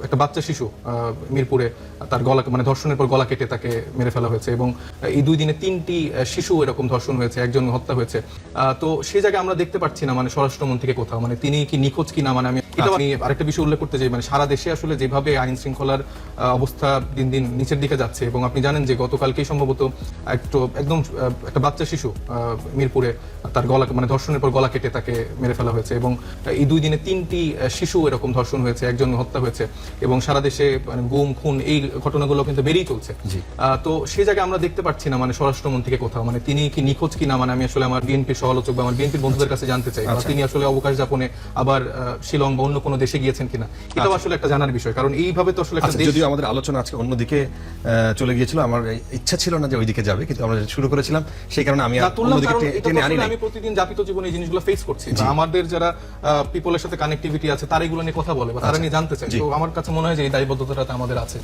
একটা বাচ্চা শিশু মিরপুরে তার গলা মানে ধর্ষণের পর গলা কেটে তাকে মেরে ফেলা হয়েছে এবং এই 2 দিনে 3টি শিশু এরকম ধর্ষণ হয়েছে, একজন হত্যা হয়েছে। তো সেই জায়গায় আমরা দেখতে পাচ্ছি না মানে স্বরাষ্ট্রমন্ত্রীকে কোথাও, মানে তিনি কি নিখোঁজ কিনা। মানে আমি আরেকটা বিষয় উল্লেখ করতে চাই, মানে সারা দেশে আসলে যেভাবে আইন শৃঙ্খলার অবস্থা দিন দিন নিচের দিকে যাচ্ছে এবং আপনি জানেন যে গতকালকেই সম্ভবত একদম একটা বাচ্চা শিশু মিরপুরে তার গলা মানে ধর্ষণের পর গলা কেটে তাকে মেরে ফেলা হয়েছে এবং এই 2 দিনে 3টি শিশু এরকম ধর্ষণ হয়েছে, একজন হত্যা হয়েছে এবং সারা দেশে মানে গুম খুন এই ঘটনাগুলো কিন্তু বেড়েই চলছে। তো সেই জায়গায় আমরা দেখতে পাচ্ছি না মানে স্বরাষ্ট্রমন্ত্রীকে কোথাও, মানে তিনি কি নিখোঁজ কিনা। মানে আমি আসলে আমার বিএনপির সমালোচক বা আমার বিএনপির বন্ধুদের কাছে জানতে চাই তিনি আসলে অবকাশ যাপনে আবার শিলং বা অন্য কোনো দেশে গিয়েছেন কিনা, এটাও আসলে একটা জানার বিষয়। কারণ এইভাবে তো আসলে যদিও আমাদের আলোচনা আজকে অন্যদিকে চলে গিয়েছিল, আমার ইচ্ছা ছিল না যে ওইদিকে যাবে, কিন্তু আমরা শুরু করেছিলাম সেই কারণে আমি আমি প্রতিদিন যাপিত জীবনে এই জিনিসগুলো ফেস করছি। আমাদের যারা পিপলের সাথে কানেক্টিভিটি আছে তারা এগুলো নিয়ে কথা বলে বা তারা নিয়ে জানতে চায়। তো আমার কাছে মনে হয় যে এই দায়বদ্ধতাটা আমাদের আছে।